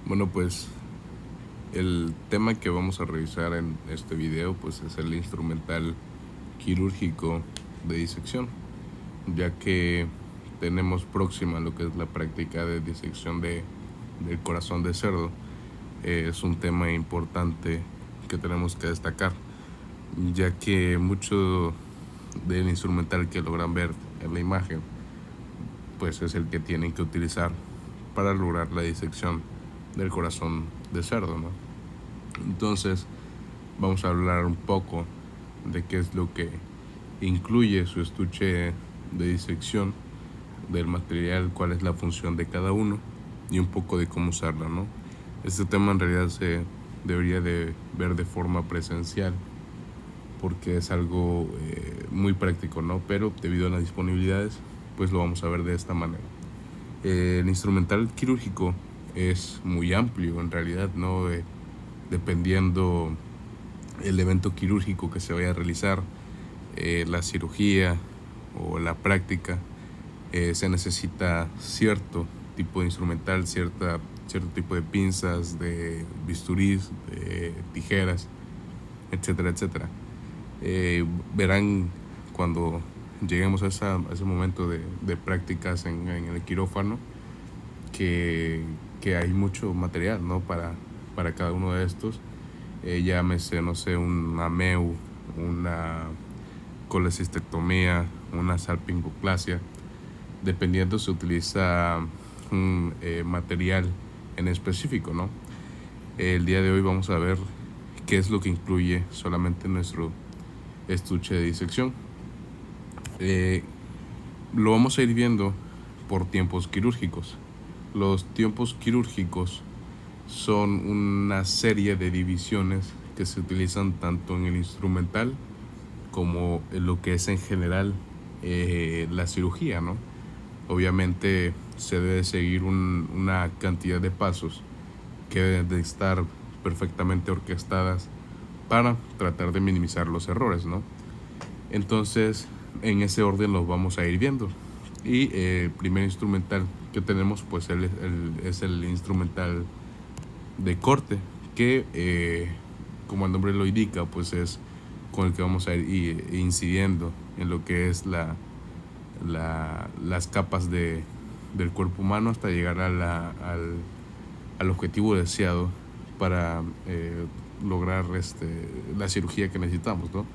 Bueno, pues el tema que vamos a revisar en este video pues es el instrumental quirúrgico de disección, ya que tenemos próxima lo que es la práctica de disección del corazón de cerdo. Es un tema importante que tenemos que destacar, ya que mucho del instrumental que logran ver en la imagen pues es el que tienen que utilizar para lograr la disección del corazón de cerdo, ¿no? Entonces vamos a hablar un poco de qué es lo que incluye su estuche de disección del material, cuál es la función de cada uno y un poco de cómo usarla, ¿no? Este tema en realidad se debería de ver de forma presencial porque es algo muy práctico, ¿no? Pero debido a las disponibilidades pues lo vamos a ver de esta manera. El instrumental quirúrgico es muy amplio en realidad, ¿no? Dependiendo el evento quirúrgico que se vaya a realizar, la cirugía o la práctica, se necesita cierto tipo de instrumental, cierto tipo de pinzas, de bisturís, de tijeras, etcétera, etcétera. Verán cuando lleguemos a ese momento de prácticas en el quirófano que hay mucho material, ¿no? Para cada uno de estos. Llámese, no sé, una MEU, una colecistectomía, una salpingoclasia. Dependiendo se utiliza un material en específico, ¿no? El día de hoy vamos a ver qué es lo que incluye solamente nuestro estuche de disección. Lo vamos a ir viendo por tiempos quirúrgicos. Los tiempos quirúrgicos son una serie de divisiones que se utilizan tanto en el instrumental como en lo que es en general la cirugía, ¿no? Obviamente se debe seguir una cantidad de pasos que deben de estar perfectamente orquestadas para tratar de minimizar los errores, ¿no? Entonces, en ese orden los vamos a ir viendo. Y el primer instrumental que tenemos pues es el instrumental de corte, que como el nombre lo indica pues es con el que vamos a ir incidiendo en lo que es las capas del cuerpo humano hasta llegar al objetivo deseado para lograr la cirugía que necesitamos, ¿no?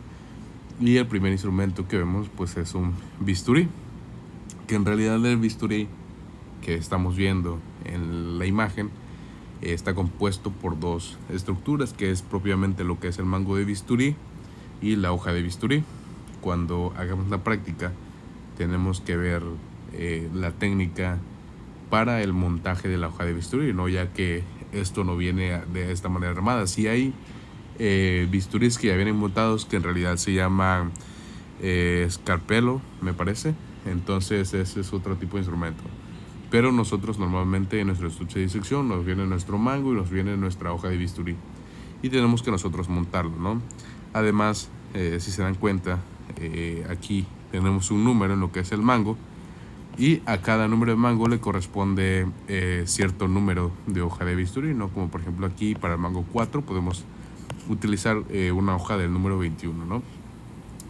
Y el primer instrumento que vemos pues es un bisturí, que en realidad el bisturí que estamos viendo en la imagen está compuesto por dos estructuras, que es propiamente lo que es el mango de bisturí y la hoja de bisturí. Cuando hagamos la práctica tenemos que ver la técnica para el montaje de la hoja de bisturí, ¿no? Ya que esto no viene de esta manera armada. Si hay bisturís que ya vienen montados, que en realidad se llama escarpelo, me parece. Entonces ese es otro tipo de instrumento. Pero nosotros normalmente en nuestro estuche de disección nos viene nuestro mango y nos viene nuestra hoja de bisturí. Y tenemos que nosotros montarlo, ¿no? Además, si se dan cuenta, aquí tenemos un número en lo que es el mango. Y a cada número de mango le corresponde cierto número de hoja de bisturí, ¿no? Como por ejemplo aquí para el mango 4 podemos utilizar una hoja del número 21, ¿no?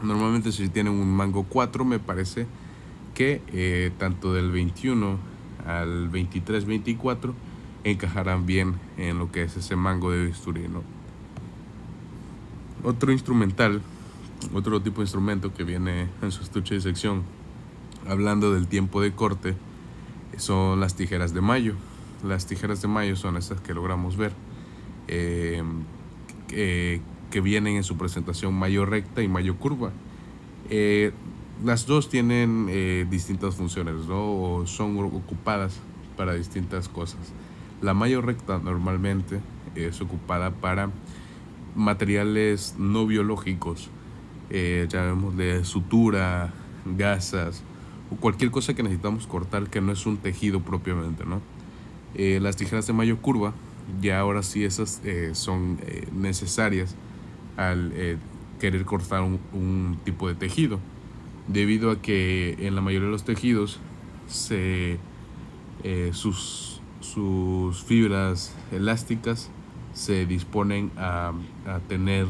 Normalmente si tienen un mango 4 me parece que tanto del 21 al 23-24 encajarán bien en lo que es ese mango de bisturí, ¿no? Otro tipo de instrumento que viene en su estuche de sección, hablando del tiempo de corte, son las tijeras de mayo. Las tijeras de mayo son estas que logramos ver, que vienen en su presentación mayo recta y mayo curva. Las dos tienen distintas funciones, ¿no? O son ocupadas para distintas cosas. La mayo recta normalmente es ocupada para materiales no biológicos, llamémosle sutura, gasas o cualquier cosa que necesitamos cortar que no es un tejido propiamente, ¿no? Las tijeras de mayo curva, ya ahora sí esas son necesarias al querer cortar un tipo de tejido, debido a que en la mayoría de los tejidos sus sus fibras elásticas se disponen a tener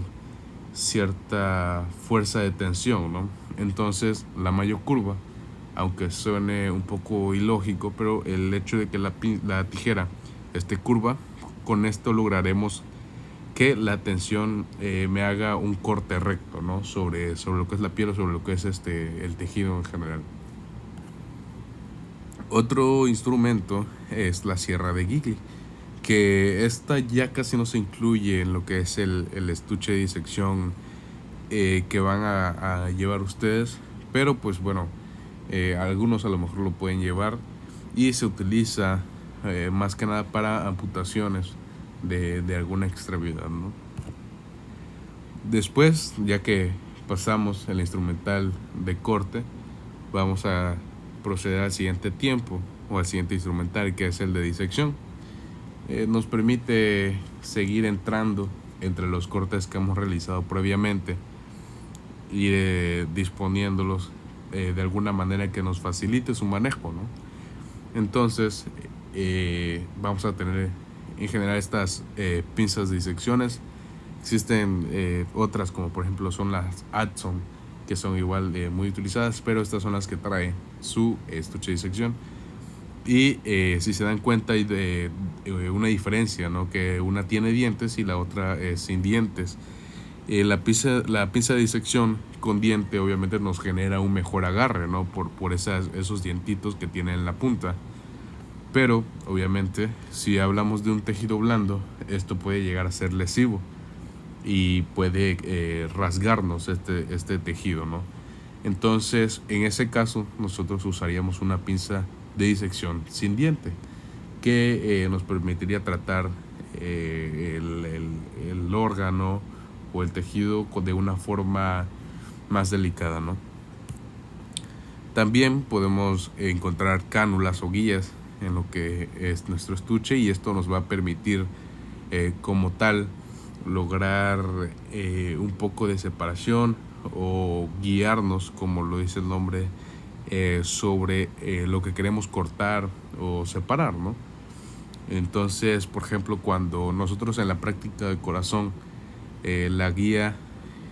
cierta fuerza de tensión, ¿no? Entonces la mayor curva, aunque suene un poco ilógico, pero el hecho de que la tijera esté curva, con esto lograremos que la tensión me haga un corte recto, ¿no? sobre lo que es la piel o sobre lo que es el tejido en general. Otro instrumento es la sierra de Gigli, que esta ya casi no se incluye en lo que es el estuche de disección que van a llevar ustedes, pero pues bueno, algunos a lo mejor lo pueden llevar, y se utiliza más que nada para amputaciones de alguna extremidad, ¿no? Después, ya que pasamos el instrumental de corte, vamos a proceder al siguiente tiempo o al siguiente instrumental, que es el de disección. Nos permite seguir entrando entre los cortes que hemos realizado previamente y disponiéndolos de alguna manera que nos facilite su manejo, ¿no? Entonces vamos a tener en general estas pinzas de disecciones. Existen otras, como por ejemplo son las Adson, que son igual muy utilizadas, pero estas son las que trae su estuche de disección. Y si se dan cuenta hay una diferencia, ¿no? Que una tiene dientes y la otra es sin dientes. La pinza de disección con diente obviamente nos genera un mejor agarre, ¿no? Por esos dientitos que tiene en la punta. Pero obviamente si hablamos de un tejido blando, esto puede llegar a ser lesivo y puede rasgarnos este tejido, ¿no? Entonces en ese caso nosotros usaríamos una pinza de disección sin diente, que nos permitiría tratar el órgano o el tejido de una forma más delicada, ¿no? También podemos encontrar cánulas o guías en lo que es nuestro estuche, y esto nos va a permitir como tal lograr un poco de separación o guiarnos, como lo dice el nombre, sobre lo que queremos cortar o separar, ¿no? Entonces, por ejemplo, cuando nosotros en la práctica de corazón la guía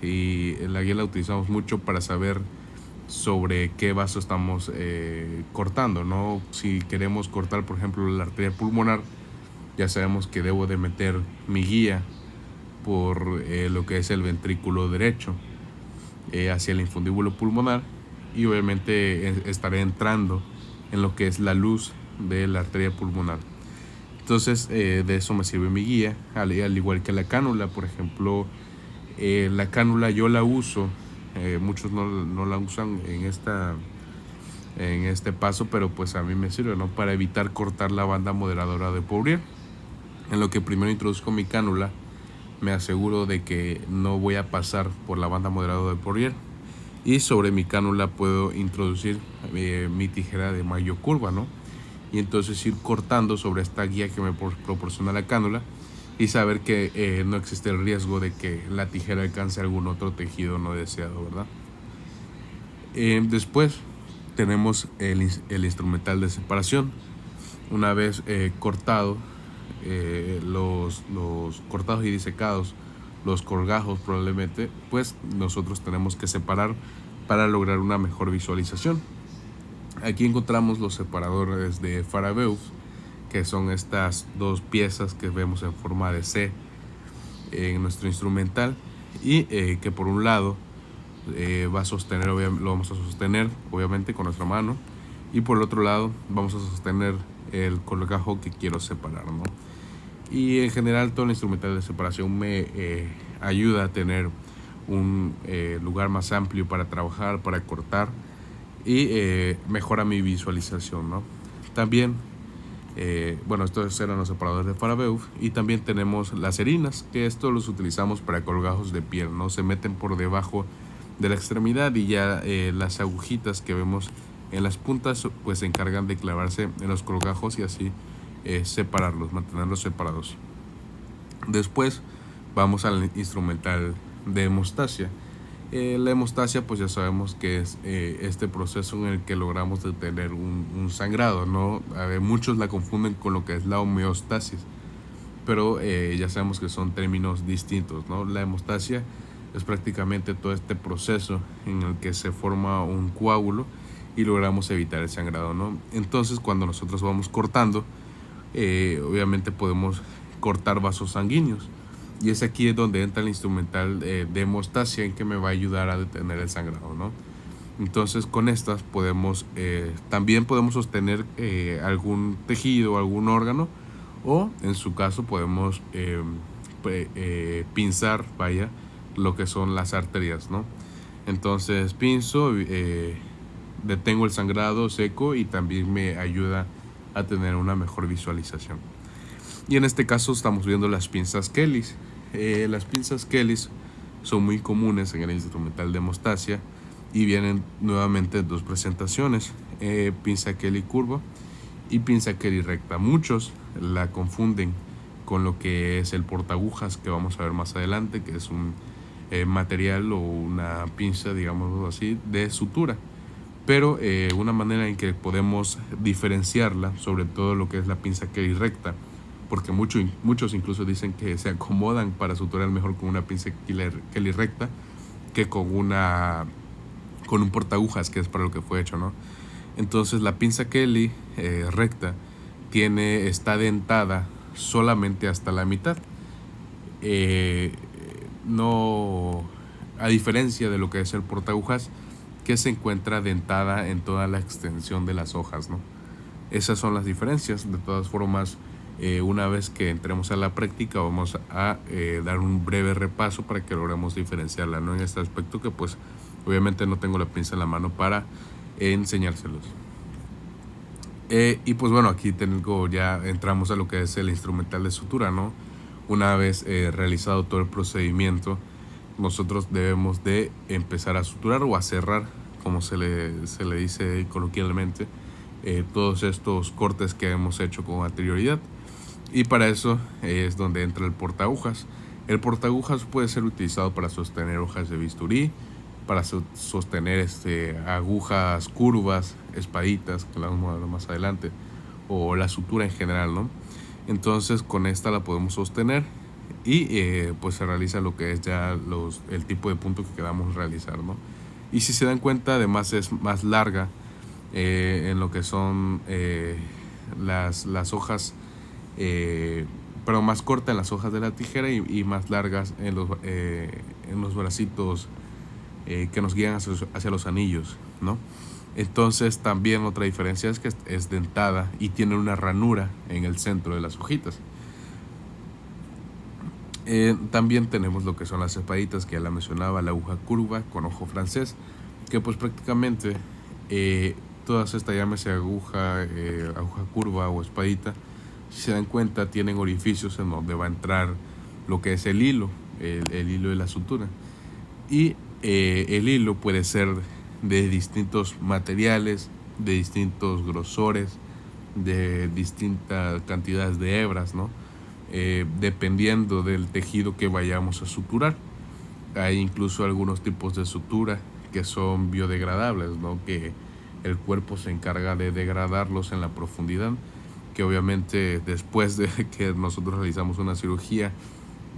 la utilizamos mucho para saber sobre qué vaso estamos cortando, ¿no? Si queremos cortar, por ejemplo, la arteria pulmonar, ya sabemos que debo de meter mi guía por lo que es el ventrículo derecho hacia el infundíbulo pulmonar, y obviamente estaré entrando en lo que es la luz de la arteria pulmonar. Entonces de eso me sirve mi guía, al igual que la cánula. Por ejemplo, la cánula yo la uso, muchos no la usan en este paso, pero pues a mí me sirve, ¿no? Para evitar cortar la banda moderadora de Poirier. En lo que primero introduzco mi cánula, me aseguro de que no voy a pasar por la banda moderadora de Poirier, y sobre mi cánula puedo introducir mi tijera de mayor curva, ¿no? Y entonces ir cortando sobre esta guía que me proporciona la cánula, y saber que no existe el riesgo de que la tijera alcance algún otro tejido no deseado, ¿verdad? Después tenemos el instrumental de separación. Una vez cortado los cortados y disecados los colgajos, probablemente pues nosotros tenemos que separar para lograr una mejor visualización. Aquí encontramos los separadores de Farabeuf, que son estas dos piezas que vemos en forma de C en nuestro instrumental, y que por un lado va a sostener, lo vamos a sostener obviamente con nuestra mano, y por el otro lado vamos a sostener el colgajo que quiero separar, ¿no? Y en general todo el instrumental de separación me ayuda a tener un lugar más amplio para trabajar, para cortar, y mejora mi visualización, ¿no? También bueno, estos eran los separadores de Farabeuf, y también tenemos las erinas, que estos los utilizamos para colgajos de piel, ¿no? Se meten por debajo de la extremidad, y ya las agujitas que vemos en las puntas pues se encargan de clavarse en los colgajos y así separarlos, mantenerlos separados. Después vamos al instrumental de hemostasia, La hemostasia, pues ya sabemos que es este proceso en el que logramos detener un sangrado, ¿no? Muchos la confunden con lo que es la homeostasis, pero ya sabemos que son términos distintos, ¿no? La hemostasia es prácticamente todo este proceso en el que se forma un coágulo y logramos evitar el sangrado, ¿no? Entonces, cuando nosotros vamos cortando, obviamente podemos cortar vasos sanguíneos. Y es aquí donde entra el instrumental de hemostasia, en que me va a ayudar a detener el sangrado, ¿no? Entonces con estas podemos, también podemos sostener algún tejido, algún órgano, o en su caso podemos pinzar, vaya, lo que son las arterias, ¿no? Entonces pinzo, detengo el sangrado seco y también me ayuda a tener una mejor visualización. Y en este caso estamos viendo las pinzas Kellys. Las pinzas Kellys son muy comunes en el instrumental de hemostasia y vienen nuevamente en dos presentaciones, pinza Kelly curva y pinza Kelly recta. Muchos la confunden con lo que es el portaagujas, que vamos a ver más adelante, que es un material o una pinza, digamos así, de sutura. Pero una manera en que podemos diferenciarla, sobre todo lo que es la pinza Kelly recta, porque muchos incluso dicen que se acomodan para suturar mejor con una pinza Kelly recta que con un portaagujas, que es para lo que fue hecho, ¿no? Entonces la pinza Kelly recta está dentada solamente hasta la mitad. No, a diferencia de lo que es el portaagujas, que se encuentra dentada en toda la extensión de las hojas, ¿no? Esas son las diferencias. De todas formas, una vez que entremos a la práctica, vamos a dar un breve repaso para que logremos diferenciarla, ¿no? En este aspecto, que pues obviamente no tengo la pinza en la mano para enseñárselos. Y pues bueno, aquí ya entramos a lo que es el instrumental de sutura, ¿no? Una vez realizado todo el procedimiento, nosotros debemos de empezar a suturar o a cerrar, como se le dice coloquialmente, todos estos cortes que hemos hecho con anterioridad. Y para eso es donde entra el portaagujas. El portaagujas puede ser utilizado para sostener hojas de bisturí, para sostener agujas curvas, espaditas, que la vamos a ver más adelante, o la sutura en general, ¿no? Entonces con esta la podemos sostener y pues se realiza lo que es ya el tipo de punto que queramos realizar, ¿no? Y si se dan cuenta, además es más larga en lo que son las hojas, pero más corta en las hojas de la tijera y más largas en los bracitos que nos guían hacia los anillos, ¿no? Entonces también otra diferencia es que es dentada y tiene una ranura en el centro de las hojitas. También tenemos lo que son las espaditas, que ya la mencionaba, la aguja curva con ojo francés, que pues prácticamente todas estas, llámese aguja curva o espadita, si se dan cuenta, tienen orificios en donde va a entrar lo que es el hilo de la sutura. Y el hilo puede ser de distintos materiales, de distintos grosores, de distintas cantidades de hebras, ¿no? Dependiendo del tejido que vayamos a suturar. Hay incluso algunos tipos de sutura que son biodegradables, ¿no? Que el cuerpo se encarga de degradarlos en la profundidad, que obviamente después de que nosotros realizamos una cirugía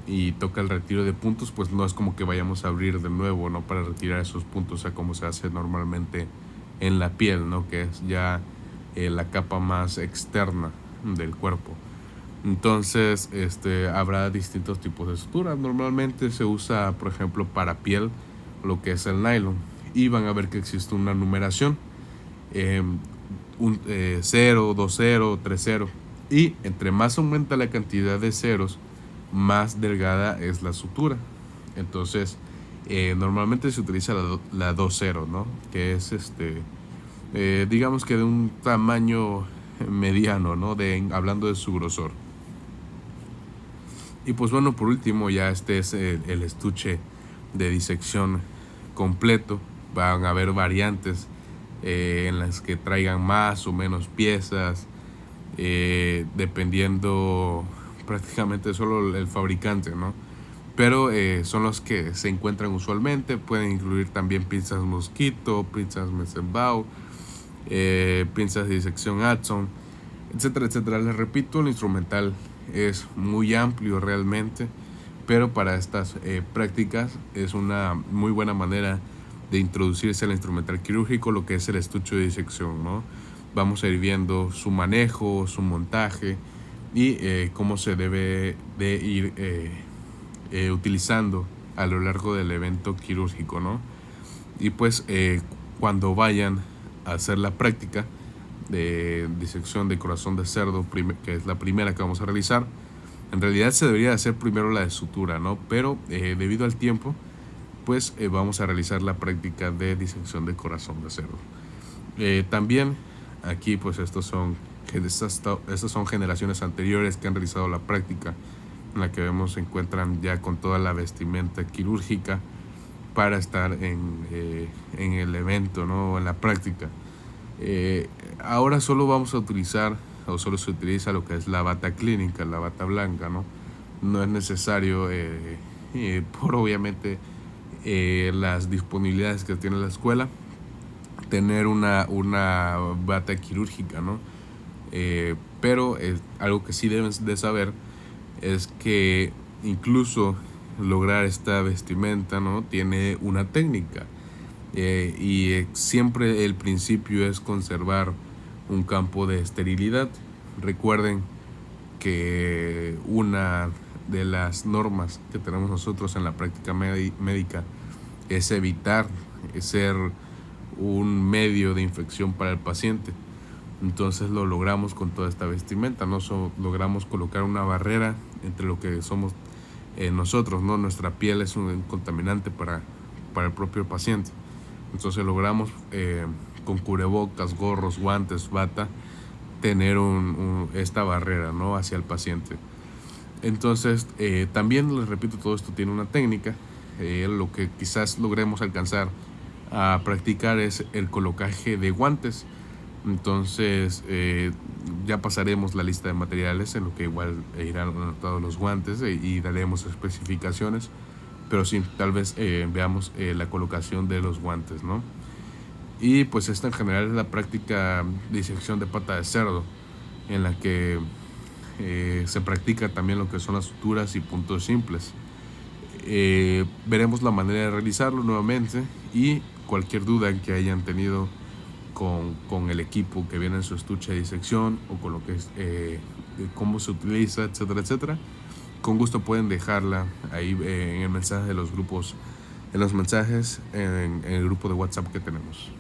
y toca el retiro de puntos, pues no es como que vayamos a abrir de nuevo, ¿no? Para retirar esos puntos, o sea, como se hace normalmente en la piel, ¿no? Que es ya la capa más externa del cuerpo. Entonces, habrá distintos tipos de sutura. Normalmente se usa, por ejemplo, para piel, lo que es el nylon. Y van a ver que existe una numeración. 0, 2 0, 3 0. Y entre más aumenta la cantidad de ceros, más delgada es la sutura. Entonces, normalmente se utiliza la 2 0, ¿no? Que es digamos que de un tamaño mediano, ¿no? Hablando de su grosor. Y pues bueno, por último, ya este es el estuche de disección completo. Van a haber variantes en las que traigan más o menos piezas, dependiendo prácticamente solo el fabricante, ¿no? pero son los que se encuentran usualmente. Pueden incluir también pinzas mosquito, pinzas Metzenbaugh, pinzas de disección Adson, etcétera, etcétera. Les repito, el instrumental es muy amplio realmente, pero para estas prácticas es una muy buena manera de introducirse al instrumental quirúrgico, lo que es el estuche de disección, ¿no? Vamos a ir viendo su manejo, su montaje y cómo se debe de ir utilizando a lo largo del evento quirúrgico, ¿no? Y pues cuando vayan a hacer la práctica de disección de corazón de cerdo, que es la primera que vamos a realizar, en realidad se debería hacer primero la de sutura, ¿no? Pero debido al tiempo, pues vamos a realizar la práctica de disección de corazón de cerdo. También aquí pues estas son generaciones anteriores que han realizado la práctica, en la que vemos se encuentran ya con toda la vestimenta quirúrgica para estar en el evento, ¿no? En la práctica. Ahora solo vamos a utilizar, o solo se utiliza lo que es la bata clínica, la bata blanca, ¿no? No es necesario, por obviamente las disponibilidades que tiene la escuela, tener una bata quirúrgica, ¿no? Pero algo que sí deben de saber es que incluso lograr esta vestimenta, ¿no? Tiene una técnica. Y siempre el principio es conservar un campo de esterilidad. Recuerden que una de las normas que tenemos nosotros en la práctica médica es evitar ser un medio de infección para el paciente. Entonces lo logramos con toda esta vestimenta, ¿no? Logramos colocar una barrera entre lo que somos nosotros, ¿no? Nuestra piel es un contaminante para el propio paciente. Entonces logramos con cubrebocas, gorros, guantes, bata, tener esta barrera, ¿no? Hacia el paciente. Entonces también les repito, todo esto tiene una técnica. Lo que quizás logremos alcanzar a practicar es el colocaje de guantes. Entonces ya pasaremos la lista de materiales, en lo que igual irán anotados los guantes y daremos especificaciones, pero sí, tal vez veamos la colocación de los guantes, ¿no? Y pues esta en general es la práctica de disección de pata de cerdo, en la que se practica también lo que son las suturas y puntos simples. Veremos la manera de realizarlo nuevamente, y cualquier duda que hayan tenido con el equipo que viene en su estuche de disección, o con lo que es cómo se utiliza, etcétera, etcétera, con gusto pueden dejarla ahí en el mensaje de los grupos, en los mensajes en el grupo de WhatsApp que tenemos.